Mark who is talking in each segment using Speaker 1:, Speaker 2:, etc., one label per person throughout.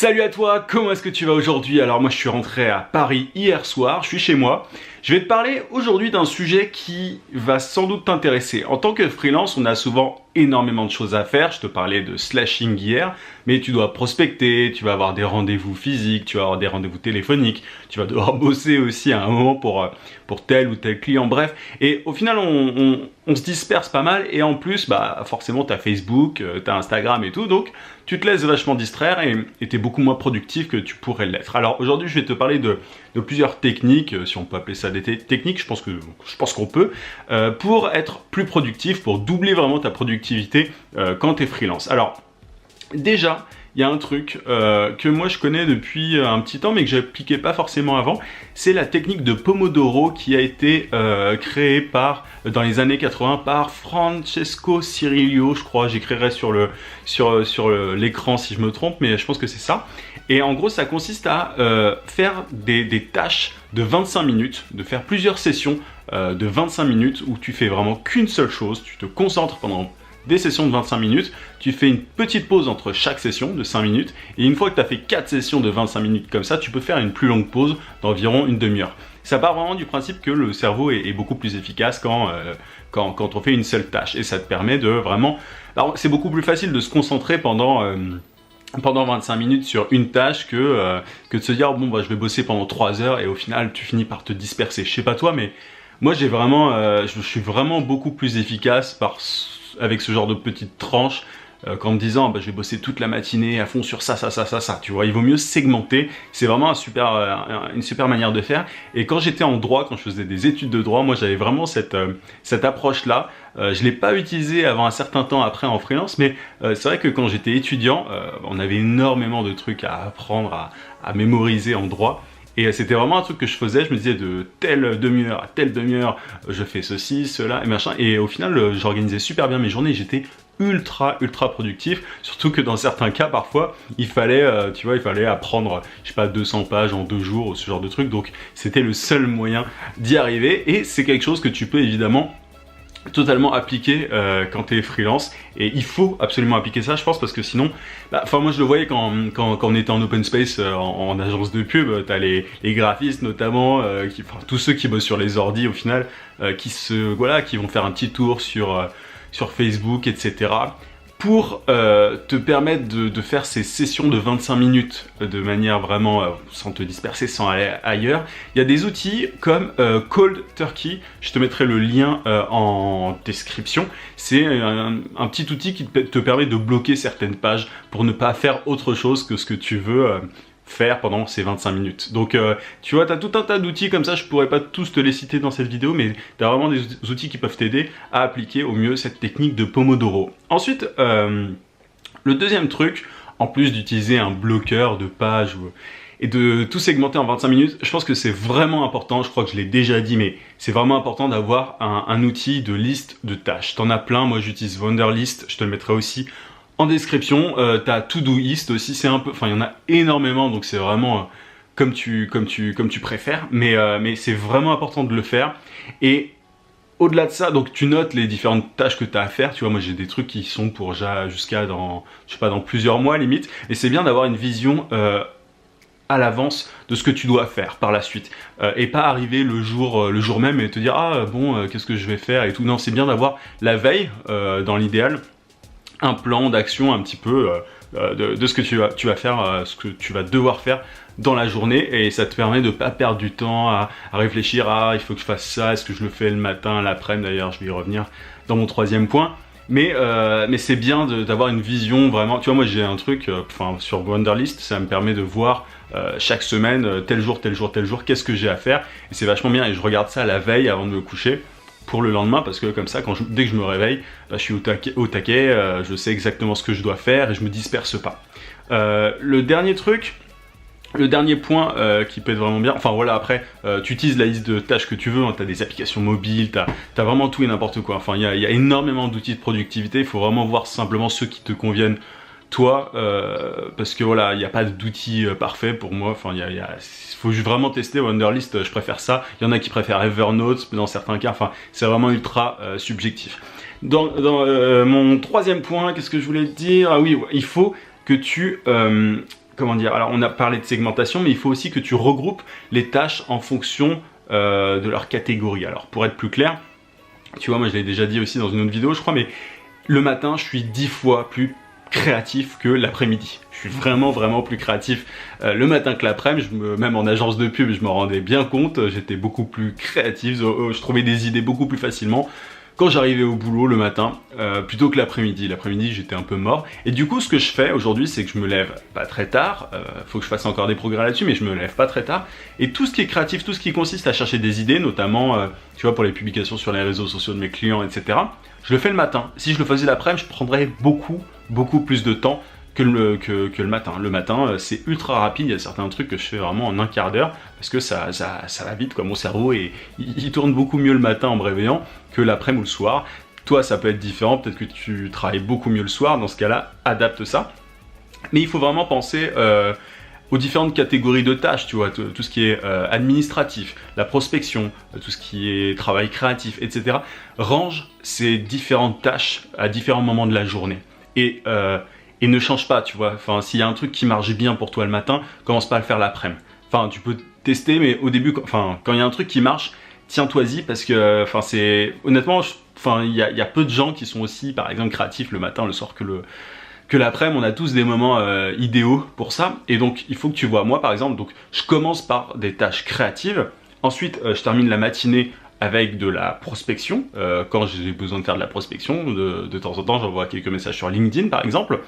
Speaker 1: Salut à toi, comment est-ce que tu vas aujourd'hui? Alors moi je suis rentré à Paris hier soir, je suis chez moi. Je vais te parler aujourd'hui d'un sujet qui va sans doute t'intéresser. En tant que freelance, on a souvent énormément de choses à faire. Je te parlais de slashing hier, mais tu dois prospecter, tu vas avoir des rendez-vous physiques, tu vas avoir des rendez-vous téléphoniques, tu vas devoir bosser aussi à un moment pour tel ou tel client, bref. Et au final, on se disperse pas mal et en plus, bah forcément, tu as Facebook, tu as Instagram et tout, donc tu te laisses vachement distraire et tu es beaucoup moins productif que tu pourrais l'être. Alors aujourd'hui, je vais te parler de plusieurs techniques, si on peut appeler ça des techniques, je pense qu'on peut, pour être plus productif, pour doubler vraiment ta productivité quand tu es freelance. Alors, déjà, il y a un truc que moi je connais depuis un petit temps mais que j'appliquais pas forcément avant, c'est la technique de Pomodoro qui a été créée dans les années 80 par Francesco Cirillo, je crois, j'écrirai sur l'écran si je me trompe, mais je pense que c'est ça. Et en gros, ça consiste à faire des tâches de 25 minutes, de faire plusieurs sessions de 25 minutes où tu fais vraiment qu'une seule chose, tu te concentres pendant des sessions de 25 minutes, tu fais une petite pause entre chaque session de 5 minutes, et une fois que tu as fait 4 sessions de 25 minutes comme ça, tu peux faire une plus longue pause d'environ une demi-heure. Ça part vraiment du principe que le cerveau est beaucoup plus efficace quand on fait une seule tâche, et ça te permet de vraiment... Alors c'est beaucoup plus facile de se concentrer pendant 25 minutes sur une tâche que de se dire bon bah je vais bosser pendant 3 heures et au final tu finis par te disperser. Je sais pas toi, mais moi j'ai vraiment je suis vraiment beaucoup plus efficace avec ce genre de petites tranches qu'en me disant bah, je vais bosser toute la matinée à fond sur ça, tu vois, il vaut mieux segmenter, c'est vraiment une super manière de faire. Et quand j'étais en droit, quand je faisais des études de droit, moi j'avais vraiment cette approche là. Je l'ai pas utilisée avant un certain temps après en freelance, mais c'est vrai que quand j'étais étudiant, on avait énormément de trucs à apprendre, à mémoriser en droit. Et c'était vraiment un truc que je faisais, je me disais de telle demi-heure à telle demi-heure, je fais ceci, cela et machin. Et au final, j'organisais super bien mes journées, j'étais ultra productif, surtout que dans certains cas parfois il fallait apprendre je sais pas 200 pages en 2 jours ou ce genre de truc, donc c'était le seul moyen d'y arriver et c'est quelque chose que tu peux évidemment totalement appliqué quand tu es freelance, et il faut absolument appliquer ça je pense, parce que sinon moi je le voyais quand on était en open space en agence de pub, tu as les graphistes notamment, tous ceux qui bossent sur les ordis au final, qui vont faire un petit tour sur Facebook, etc. pour te permettre de faire ces sessions de 25 minutes de manière vraiment sans te disperser, sans aller ailleurs. Il y a des outils comme Cold Turkey, je te mettrai le lien en description. C'est un petit outil qui te permet de bloquer certaines pages pour ne pas faire autre chose que ce que tu veux faire pendant ces 25 minutes. Donc tu vois, tu as tout un tas d'outils comme ça, je pourrais pas tous te les citer dans cette vidéo, mais tu as vraiment des outils qui peuvent t'aider à appliquer au mieux cette technique de Pomodoro. Ensuite, le deuxième truc, en plus d'utiliser un bloqueur de pages et de tout segmenter en 25 minutes, je pense que c'est vraiment important, je crois que je l'ai déjà dit, mais c'est vraiment important d'avoir un outil de liste de tâches. T'en as plein, moi j'utilise Wunderlist, je te le mettrai aussi en description. T'as Todoist aussi, il y en a énormément, donc c'est vraiment comme tu préfères, mais c'est vraiment important de le faire. Et au-delà de ça, donc tu notes les différentes tâches que tu as à faire. Tu vois, moi j'ai des trucs qui sont pour jusqu'à dans plusieurs mois limite, et c'est bien d'avoir une vision à l'avance de ce que tu dois faire par la suite, et pas arriver le jour même et te dire ah bon qu'est-ce que je vais faire et tout. Non, c'est bien d'avoir la veille dans l'idéal un plan d'action un petit peu de ce que tu vas faire, ce que tu vas devoir faire dans la journée, et ça te permet de ne pas perdre du temps à réfléchir il faut que je fasse ça, est-ce que je le fais le matin, l'après-midi, d'ailleurs je vais y revenir dans mon troisième point. Mais c'est bien d'avoir une vision vraiment, tu vois, moi j'ai un truc, sur Wunderlist, ça me permet de voir chaque semaine, tel jour, qu'est-ce que j'ai à faire, et c'est vachement bien, et je regarde ça la veille avant de me coucher, pour le lendemain, parce que comme ça, dès que je me réveille, je suis au taquet, je sais exactement ce que je dois faire et je me disperse pas. Le dernier point qui peut être vraiment bien, après, tu utilises la liste de tâches que tu veux, hein, tu as des applications mobiles, tu as vraiment tout et n'importe quoi, il y a énormément d'outils de productivité, il faut vraiment voir simplement ceux qui te conviennent toi, parce que voilà, il n'y a pas d'outils parfaits pour moi, il faut vraiment tester. Wunderlist, je préfère ça, il y en a qui préfèrent Evernote dans certains cas, c'est vraiment ultra subjectif. Dans mon troisième point, qu'est-ce que je voulais te dire? Ah oui, il faut que tu comment dire, alors on a parlé de segmentation, mais il faut aussi que tu regroupes les tâches en fonction de leur catégorie. Alors pour être plus clair, tu vois, moi je l'ai déjà dit aussi dans une autre vidéo, je crois, mais le matin, je suis 10 fois plus créatif que l'après-midi. Je suis vraiment plus créatif le matin que l'après-midi. Même en agence de pub, je me rendais bien compte, j'étais beaucoup plus créatif, je trouvais des idées beaucoup plus facilement quand j'arrivais au boulot le matin, plutôt que l'après-midi. L'après-midi, j'étais un peu mort. Et du coup, ce que je fais aujourd'hui, c'est que je me lève pas très tard. Faut que je fasse encore des progrès là-dessus, mais je me lève pas très tard. Et tout ce qui est créatif, tout ce qui consiste à chercher des idées, notamment, tu vois, pour les publications sur les réseaux sociaux de mes clients, etc., je le fais le matin. Si je le faisais l'après-midi, je prendrais beaucoup plus de temps que le matin. Le matin, c'est ultra rapide, il y a certains trucs que je fais vraiment en un quart d'heure, parce que ça va vite, quoi. Mon cerveau, il tourne beaucoup mieux le matin en me réveillant que l'après-midi ou le soir. Toi, ça peut être différent, peut-être que tu travailles beaucoup mieux le soir, dans ce cas-là, adapte ça. Mais il faut vraiment penser aux différentes catégories de tâches, tu vois, tout ce qui est administratif, la prospection, tout ce qui est travail créatif, etc. Range ces différentes tâches à différents moments de la journée. Et ne change pas, tu vois. Enfin, s'il y a un truc qui marche bien pour toi le matin, commence pas à le faire l'après-midi. Enfin, tu peux tester, mais au début, quand il y a un truc qui marche, tiens-toi-y, parce que, c'est honnêtement, il y a peu de gens qui sont aussi, par exemple, créatifs le matin, le soir que l'après-midi. On a tous des moments idéaux pour ça, et donc il faut que tu vois. Moi, par exemple, donc je commence par des tâches créatives. Ensuite, je termine la matinée avec de la prospection, quand j'ai besoin de faire de la prospection, de temps en temps j'envoie quelques messages sur LinkedIn par exemple,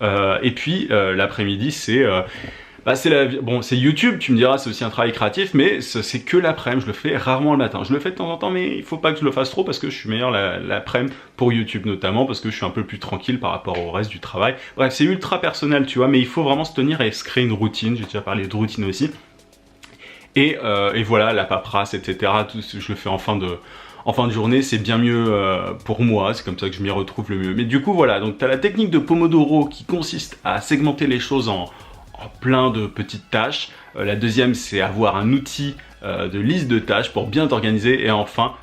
Speaker 1: et puis l'après-midi c'est YouTube, tu me diras, c'est aussi un travail créatif, mais c'est que l'après-midi, je le fais rarement le matin. Je le fais de temps en temps, mais il faut pas que je le fasse trop parce que je suis meilleur l'après-midi pour YouTube notamment, parce que je suis un peu plus tranquille par rapport au reste du travail. Bref, c'est ultra personnel, tu vois, mais il faut vraiment se tenir et se créer une routine. J'ai déjà parlé de routine aussi. Et voilà, la paperasse, etc. Tout ce que je le fais en fin de journée, c'est bien mieux pour moi, c'est comme ça que je m'y retrouve le mieux. Mais du coup, voilà, donc tu as la technique de Pomodoro qui consiste à segmenter les choses en plein de petites tâches. La deuxième, c'est avoir un outil de liste de tâches pour bien t'organiser. Et enfin,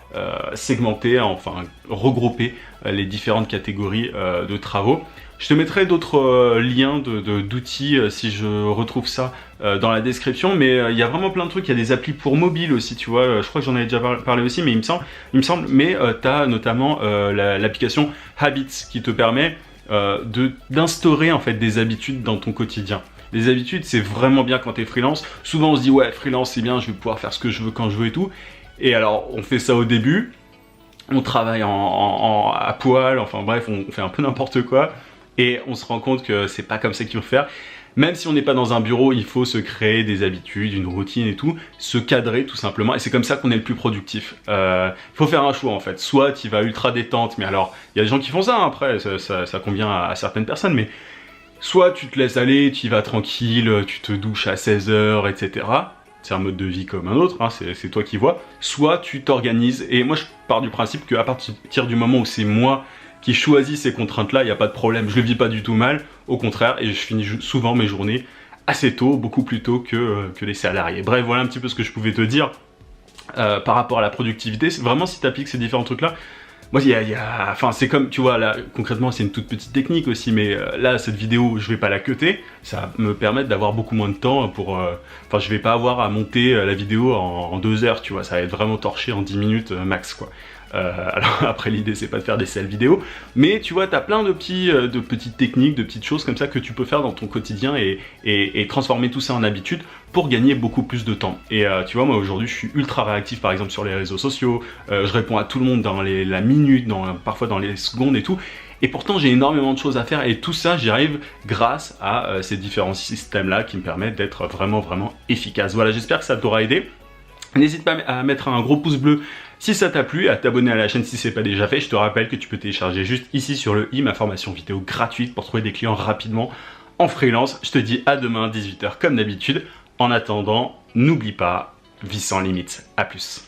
Speaker 1: segmenter, enfin regrouper les différentes catégories de travaux. Je te mettrai d'autres liens d'outils si je retrouve ça dans la description, mais il y a vraiment plein de trucs. Il y a des applis pour mobile aussi, tu vois. Je crois que j'en avais déjà parlé aussi, mais il me semble. Mais tu as notamment l'application Habits qui te permet d'instaurer en fait des habitudes dans ton quotidien. Les habitudes, c'est vraiment bien quand tu es freelance. Souvent, on se dit ouais, freelance, c'est bien, je vais pouvoir faire ce que je veux quand je veux et tout. Et alors, on fait ça au début. On travaille à poil, enfin bref, on fait un peu n'importe quoi. Et on se rend compte que c'est pas comme ça qu'il faut faire. Même si on n'est pas dans un bureau, il faut se créer des habitudes, une routine et tout, se cadrer tout simplement, et c'est comme ça qu'on est le plus productif. Il faut faire un choix en fait, soit tu vas ultra détente, mais alors, il y a des gens qui font ça, hein, après, ça convient à certaines personnes, mais soit tu te laisses aller, tu y vas tranquille, tu te douches à 16h, etc. C'est un mode de vie comme un autre, hein, c'est toi qui vois. Soit tu t'organises, et moi je pars du principe qu'à partir du moment où c'est moi qui choisis ces contraintes-là, il n'y a pas de problème, je le vis pas du tout mal, au contraire, et je finis souvent mes journées assez tôt, beaucoup plus tôt que les salariés. Bref, voilà un petit peu ce que je pouvais te dire par rapport à la productivité. Vraiment, si tu appliques ces différents trucs-là, moi, enfin, c'est comme, tu vois, là, concrètement, c'est une toute petite technique aussi, mais là, cette vidéo, je vais pas la cutter, ça va me permettre d'avoir beaucoup moins de temps pour... Enfin, je vais pas avoir à monter la vidéo en 2 heures, tu vois, ça va être vraiment torché en 10 minutes max, quoi. Alors après l'idée c'est pas de faire des sales vidéos, mais tu vois t'as plein de petites techniques, de petites choses comme ça que tu peux faire dans ton quotidien et transformer tout ça en habitude pour gagner beaucoup plus de temps. Et tu vois, moi aujourd'hui je suis ultra réactif par exemple sur les réseaux sociaux, je réponds à tout le monde dans la minute, parfois dans les secondes et tout. Et pourtant j'ai énormément de choses à faire, et tout ça j'y arrive grâce à ces différents systèmes là qui me permettent d'être vraiment efficace. Voilà, j'espère que ça t'aura aidé. N'hésite pas à mettre un gros pouce bleu si ça t'a plu, à t'abonner à la chaîne si c'est pas déjà fait. Je te rappelle que tu peux télécharger juste ici sur le i ma formation vidéo gratuite pour trouver des clients rapidement en freelance. Je te dis à demain 18h comme d'habitude. En attendant, n'oublie pas, vie sans limite. À plus.